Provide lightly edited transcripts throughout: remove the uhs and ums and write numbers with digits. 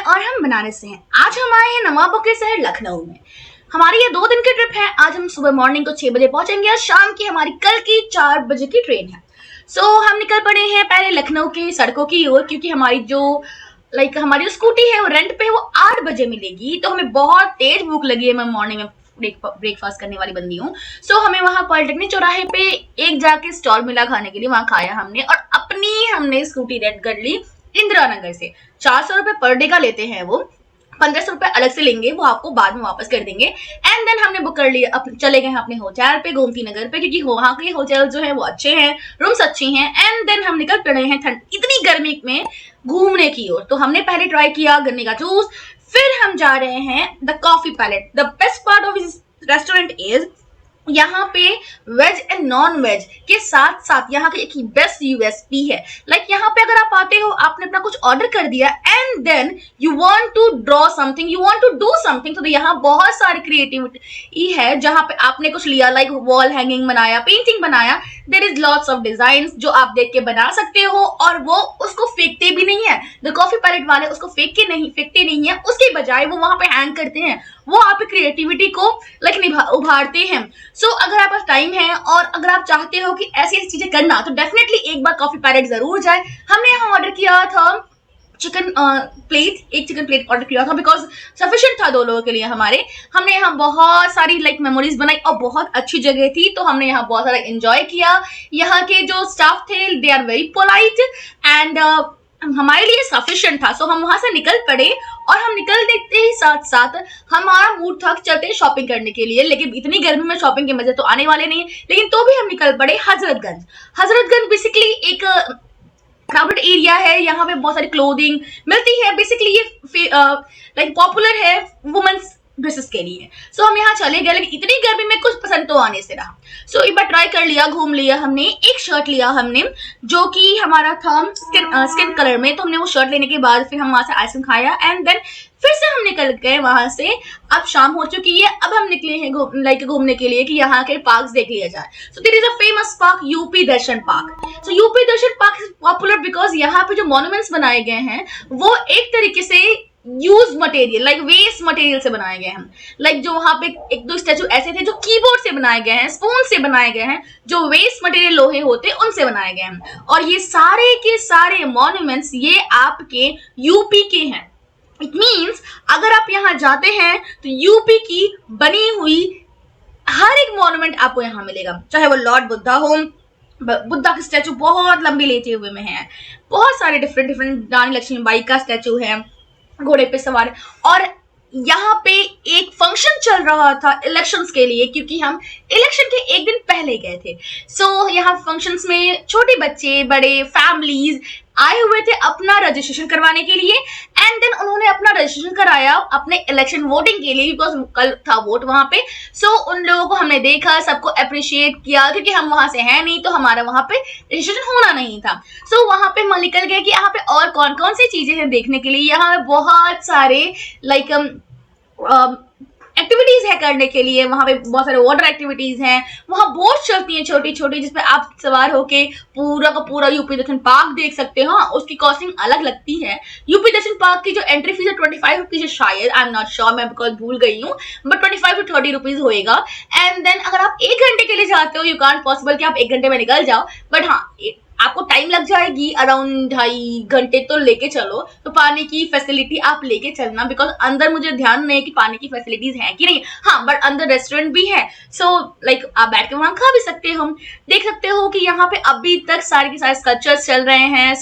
और हम बनारस से हैं। आज हम आए हैं नवाबों के शहर लखनऊ में। हमारी ये 2 दिन की ट्रिप है। आज हम सुबह मॉर्निंग को 6 बजे पहुंचेंगे और शाम की हमारी कल की 4 बजे की ट्रेन है। हम निकल पड़े हैं पहले लखनऊ की सड़कों की ओर, क्योंकि हमारी जो स्कूटी है वो रेंट पे वो 8 बजे मिलेगी। तो हमें बहुत तेज भूख लगी है। मैं मॉर्निंग में ब्रेकफास्ट करने वाली बंदी हूँ। हमें वहां पॉलिटेक्निक चौराहे पे एक जाके स्टॉल मिला खाने के लिए, वहां खाया हमने और हमने स्कूटी रेंट कर ली इंदिरा नगर से। 400 रुपए पर डे का लेते हैं वो, 1500 रुपए अलग से लेंगे, वो आपको बाद में वापस कर देंगे। एंड देन हमने बुक कर लिया, चले गए अपने होटल पे गोमती नगर पे, क्योंकि वहां के होटल जो है वो अच्छे हैं, रूम्स अच्छी हैं। एंड देन हम निकल पड़े हैं इतनी गर्मी में घूमने की ओर। तो हमने पहले ट्राई किया गन्ने का जूस, फिर हम जा रहे हैं The Coffee Palette. The best part of this restaurant is यहाँ पे वेज एंड नॉन वेज के साथ साथ यहाँ की एक बेस्ट यूएसपी है। यहाँ पे अगर आप आते हो, आपने अपना कुछ ऑर्डर कर दिया and then you want to draw something, you want to do something, तो यहाँ बहुत सारी क्रिएटिविटी है। जहाँ पे आपने कुछ लिया, लाइक वॉल हैंगिंग बनाया, पेंटिंग बनाया, there is lots of design जो आप देख के बना सकते हो और वो उसको फेंकते भी नहीं है। द कॉफी पैलेट वाले उसको फेंकते नहीं है, उसके बजाय वो वहां पे हैंग करते हैं। वो आपकी क्रिएटिविटी को उभारते हैं। अगर आप पास टाइम है और अगर आप चाहते हो कि ऐसी चीजें करना, तो डेफिनेटली एक बार कॉफी पैलेट जरूर जाए। हमने यहाँ ऑर्डर किया था चिकन प्लेट ऑर्डर किया था, बिकॉज सफिशिएंट था 2 लोगों के लिए हमारे। हमने यहाँ बहुत सारी मेमोरीज बनाई और बहुत अच्छी जगह थी, तो हमने यहाँ बहुत सारा एंजॉय किया। यहाँ के जो स्टाफ थे, they are very polite and हमारे लिए सफिशिएंट था। हम वहां से निकल पड़े और हम निकल देखते ही साथ साथ हमारा मूड था चलते शॉपिंग करने के लिए, लेकिन इतनी गर्मी में शॉपिंग के मजे तो आने वाले नहीं। लेकिन तो भी हम निकल पड़े हजरतगंज बेसिकली एक क्राउडेड एरिया है। यहाँ पे बहुत सारी क्लोथिंग मिलती है। बेसिकली ये पॉपुलर है वुमेन्स ड्रेसेस के लिए। हम यहाँ चले गए, लेकिन इतनी गर्मी में कुछ पसंद तो आने से रहा। एक बार ट्राई कर लिया, घूम लिया हमने। एक शर्ट लिया हमने जो कि हमारा था स्किन कलर में, तो हमने वो शर्ट लेने के बाद फिर हम वहां से आइसक्रीम खाया एंड देन फिर से हम निकल गए वहां से। अब शाम हो चुकी है, अब हम निकले हैं घूमने के लिए कि यहाँ के पार्क देख लिया जाए। There is a famous park, UP Darshan Park. UP Darshan Park is popular because यहाँ पे जो मॉन्यूमेंट्स बनाए गए हैं वो एक तरीके से यूज मटेरियल वेस्ट मटेरियल से बनाए गए हैं। जो वहां पे 1-2 स्टैचू ऐसे थे जो कीबोर्ड से बनाए गए हैं, स्पून से बनाए गए हैं, जो वेस्ट मटेरियल लोहे होते हैं उनसे बनाए गए हैं। और ये सारे के सारे मॉन्यूमेंट्स ये आपके यूपी के हैं। इट मीन्स अगर आप यहाँ जाते हैं तो यूपी की बनी हुई हर एक मॉन्यूमेंट आपको यहाँ मिलेगा, चाहे वो लॉर्ड बुद्धा हो। बुद्धा की स्टैचू बहुत लंबी लेते हुए में है, बहुत सारे डिफरेंट रानी लक्ष्मीबाई का स्टैचू है घोड़े पे सवार। और यहाँ पे एक फंक्शन चल रहा था इलेक्शंस के लिए, क्योंकि हम इलेक्शन के एक दिन पहले गए थे। यहाँ फंक्शंस में छोटे बच्चे, बड़े फैमिलीज आए हुए थे अपना रजिस्ट्रेशन करवाने के लिए एंड देन उन्होंने अपना रजिस्ट्रेशन कराया अपने इलेक्शन वोटिंग के लिए, बिकॉज कल था वोट वहां पे। उन लोगों को हमने देखा, सबको अप्रिशिएट किया, क्योंकि हम वहां से हैं नहीं तो हमारा वहां पे रजिस्ट्रेशन होना नहीं था। वहां पे हम निकल गए कि यहाँ पे और कौन कौन सी चीजें हैं देखने के लिए। यहाँ पे बहुत सारे एक्टिविटीज है करने के लिए। वहां पे बहुत सारे वाटर एक्टिविटीज हैं, वहां बोट चलती हैं छोटी छोटी, जिसपे आप सवार होके पूरा का पूरा यूपी दर्शन पार्क देख सकते हो। उसकी कॉस्टिंग अलग लगती है। यूपी दर्शन पार्क की जो एंट्री फीस है 25 रुपीज है शायद, आई एम नॉट श्योर, मैं बिकॉज भूल गई हूँ, बट 25 to 30 रुपीज होएगा। एंड देन अगर आप 1 घंटे के लिए जाते हो, यू कांट पॉसिबल कि आप 1 घंटे में निकल जाओ, बट हाँ आपको टाइम लग जाएगी, अराउंड 2.5 घंटे तो लेके चलो। तो पानी की फैसिलिटी आप लेके चलना, बिकॉज अंदर मुझे ध्यान नहीं है कि पानी की फैसिलिटीज हैं कि नहीं। हाँ, बट अंदर रेस्टोरेंट भी है, आप बैठ के वहां खा भी सकते हो। देख सकते हो कि यहाँ पे अभी तक सारे के सारे स्कल्पचर्स चल रहे हैं,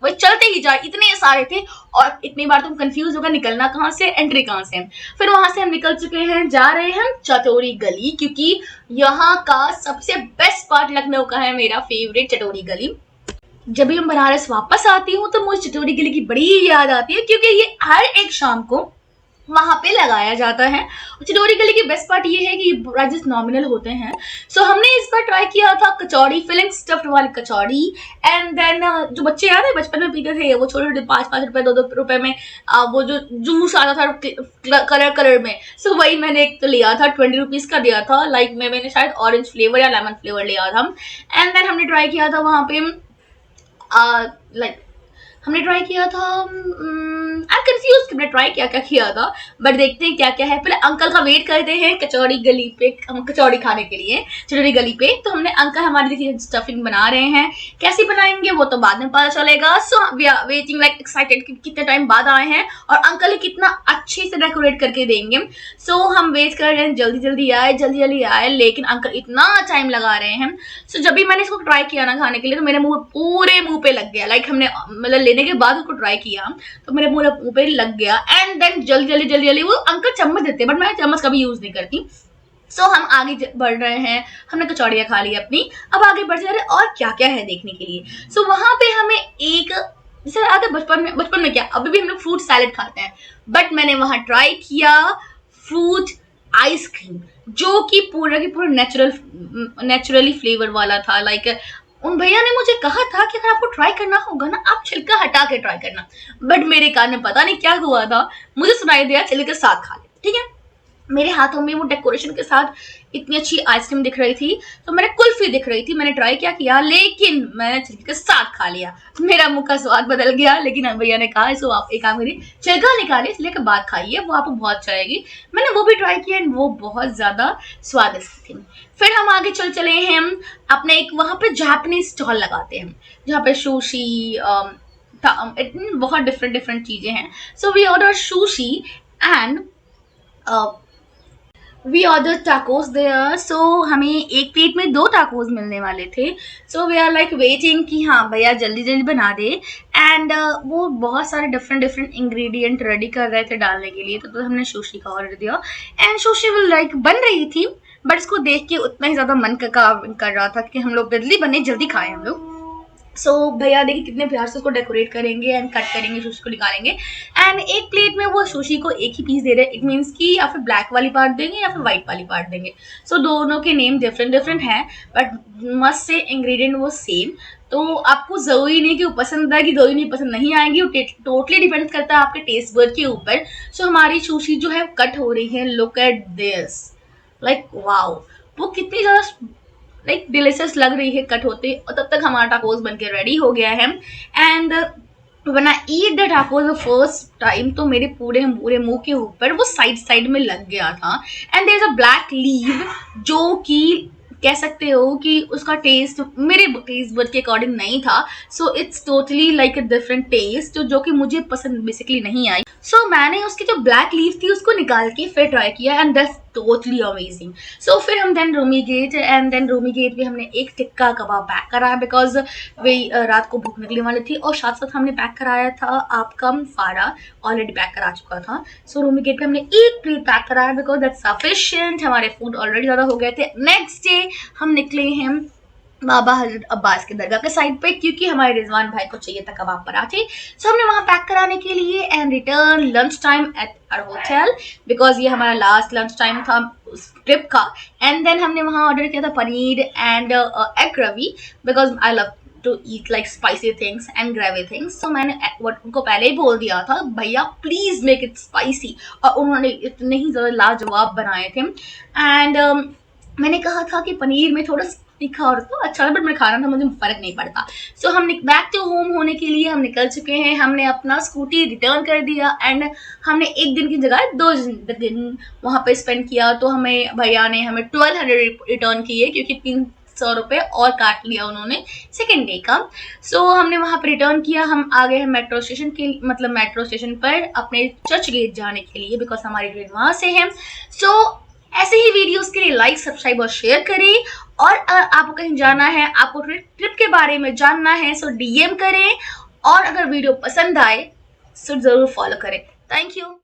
वो चलते ही जाए, इतने सारे थे। और इतनी बार तुम कंफ्यूज होगा निकलना कहाँ से, एंट्री कहाँ से। फिर वहां से हम निकल चुके हैं, जा रहे हैं चटोरी गली, क्योंकि यहाँ का सबसे बेस्ट पार्ट लखनऊ का है मेरा फेवरेट चटोरी गली। जब भी मैं बनारस वापस आती हूँ तो मुझे चटोरी गली की बड़ी याद आती है, क्योंकि ये हर एक शाम को वहां पे लगाया जाता है। चटोरी गली की बेस्ट पार्ट ये है कि प्राइसेस नॉमिनल होते हैं। हमने इस बार ट्राई किया था कचौड़ी, फिलिंग स्टफ्ड वाली कचौड़ी। एंड देन जो बच्चे याद है बचपन में पीते थे वो छोटे 5-5 रुपए 2-2 रुपए में वो जो जूस आता था कलर में, वही मैंने एक तो लिया था, 20 रुपीज का दिया था। मैंने शायद ऑरेंज फ्लेवर या लेमन फ्लेवर लिया था। एंड देन हमने ट्राई किया था वहां पे हमने ट्राई किया था, आई एम कंफ्यूज कि मैंने ट्राई क्या क्या किया था, बट देखते हैं क्या क्या है। पहले अंकल का वेट करते हैं कचौड़ी गली पे, हम कचौड़ी खाने के लिए कचौड़ी गली पे। तो हमने अंकल हमारी देखिए स्टफिंग बना रहे हैं, कैसी बनाएंगे वो तो बाद में पता चलेगा। So we are waiting like excited कि कितने टाइम बाद आए हैं और अंकल कितना अच्छे से डेकोरेट करके देंगे। सो हम वेट कर रहे हैं, जल्दी जल्दी आए, लेकिन अंकल इतना टाइम लगा रहे हैं। सो जब भी मैंने इसको ट्राई किया ना खाने के लिए, तो मेरे पूरे मुंह पे लग गया। लाइक हमने मतलब लेने के बाद उसको ट्राई किया तो मेरे मुंह पे लग गया। एंड देन जल्दी वो अंकल चम्मच देते हैं, बट मैं चम्मच कभी यूज नहीं करती। सो हम आगे बढ़ रहे हैं, हमने कचौड़ियाँ खा ली अपनी, अब आगे बढ़ जा रहे और क्या क्या है देखने के लिए। सो वहां पे हमें एक, जैसे आते बचपन में क्या, अभी भी हम लोग फ्रूट सैलेड खाते हैं, बट मैंने वहां ट्राई किया फ्रूट आइसक्रीम, जो कि पूरा की पूरा नेचुरली फ्लेवर वाला था। लाइक उन भैया ने मुझे कहा था कि अगर आपको ट्राई करना होगा ना, आप छिलका हटा के ट्राई करना, बट मेरे कान में पता नहीं क्या हुआ था, मुझे सुनाई दिया छिलके के साथ खा ले। ठीक है, मेरे हाथों में वो डेकोरेशन के साथ इतनी अच्छी आइसक्रीम दिख रही थी, तो मैंने कुल्फी दिख रही थी, मैंने ट्राई क्या किया, लेकिन मैंने छिलके के साथ खा लिया। मेरा मुंह का स्वाद बदल गया, लेकिन भैया ने कहा इसको आप एक काम करिए, छिलका निकालिए, छिलके के बाद खाइए, वो आपको बहुत अच्छा लगेगी। मैंने वो भी ट्राई किया एंड वो बहुत ज्यादा स्वादिष्ट थी। फिर हम आगे चले हैं, अपने एक वहां पे जापानीज स्टॉल लगाते हैं जहाँ पे सुशी, बहुत डिफरेंट चीजें हैं। So we order sushi and we order tacos there. So हमें एक प्लेट में 2 टाकोस मिलने वाले थे। So we are like waiting कि हाँ भैया जल्दी बना दे। एंड वो बहुत सारे डिफरेंट इंग्रेडिएंट रेडी कर रहे थे डालने के लिए, तो हमने सुशी का ऑर्डर दिया एंड सुशी वो लाइक बन रही थी, बट इसको देख के उतना ही ज्यादा मन कर रहा था कि हम लोग जल्दी खाएं हम लोग। सो भैया देखिए कितने प्यार से उसको डेकोरेट करेंगे एंड कट करेंगे, सुशी को निकालेंगे एंड एक प्लेट में वो सुशी को एक ही पीस दे रहे हैं। इट मीन्स कि या फिर ब्लैक वाली पार्ट देंगे या फिर व्हाइट वाली पार्ट देंगे। सो दोनों के नेम डिफरेंट हैं, बट मस्ट से इंग्रेडिएंट वो सेम। तो आपको जरूरी नहीं कि वो पसंद आएगी, जरूरी नहीं पसंद नहीं आएगी, वो टोटली डिपेंड करता है आपके टेस्ट बड के ऊपर। सो हमारी सुशी जो है कट हो रही है, look at this, like wow, वो कितनी ज्यादा लाइक डिलीशियस लग रही है कट होते, और तब तक हमारा टाकोस बनके रेडी हो गया है। And when I eat the tacos the first time, तो मेरे पूरे मुंह के ऊपर वो साइड में लग गया था। And there is a black leaf, जो कि कह सकते हो कि उसका टेस्ट मेरे टेस्ट बड के अकॉर्डिंग नहीं था। So it's totally like a different taste, जो कि मुझे पसंद बेसिकली नहीं आई। सो मैंने उसकी जो ब्लैक लीव थी उसको निकाल के फिर ट्राई किया एंड दैट्स टोटली अमेजिंग। सो फिर हम देन रूमी गेट पे हमने एक टिक्का कबाब पैक कराया, बिकॉज वही रात को भूख निकलने वाली थी, और साथ साथ हमने पैक कराया था आपका फारा, ऑलरेडी पैक करा चुका था। सो रूमी गेट पे हमने एक प्लेट पैक कराया बिकॉज दैट्स सफिशिएंट, हमारे फूड ऑलरेडी ज़्यादा हो गए थे। नेक्स्ट डे हम निकले हैं बाबा हजरत अब्बास के दरगाह के साइड पे, क्योंकि हमारे रिजवान भाई को चाहिए था कबाब पराठे। सो हमने वहां पैक कराने के लिए and return lunch time at our hotel, because ये हमारा लास्ट लंच टाइम था उस ट्रिप का। एंड देन हमने वहां ऑर्डर किया था paneer and egg gravy, because I love to eat like spicy things and gravy things. तो मैंने उनको पहले ही बोल दिया था भैया प्लीज मेक इट स्पाइसी, और उन्होंने इतने ही ज्यादा लाजवाब बनाए थे। एंड मैंने कहा था कि पनीर में थोड़ा तीखा और तो अच्छा है, बट मैं खाना था, मुझे फर्क नहीं पड़ता। सो हम बैक टू होम होने के लिए हम निकल चुके हैं, हमने अपना स्कूटी रिटर्न कर दिया एंड हमने एक दिन की जगह 2 दिन वहाँ पे स्पेंड किया। तो हमें भैया ने हमें 1200 रिटर्न किए, क्योंकि 300 रुपये और काट लिया उन्होंने सेकेंड डे का। सो हमने वहाँ पर रिटर्न किया, हम आ गए हैं मेट्रो स्टेशन पर अपने चर्च गेट जाने के लिए, बिकॉज हमारी ट्रेन वहाँ से है। सो ऐसे ही वीडियोस के लिए लाइक, सब्सक्राइब और शेयर करें, और आपको कहीं जाना है, आपको ट्रिप के बारे में जानना है, सो DM करें, और अगर वीडियो पसंद आए सो जरूर फॉलो करें। Thank you.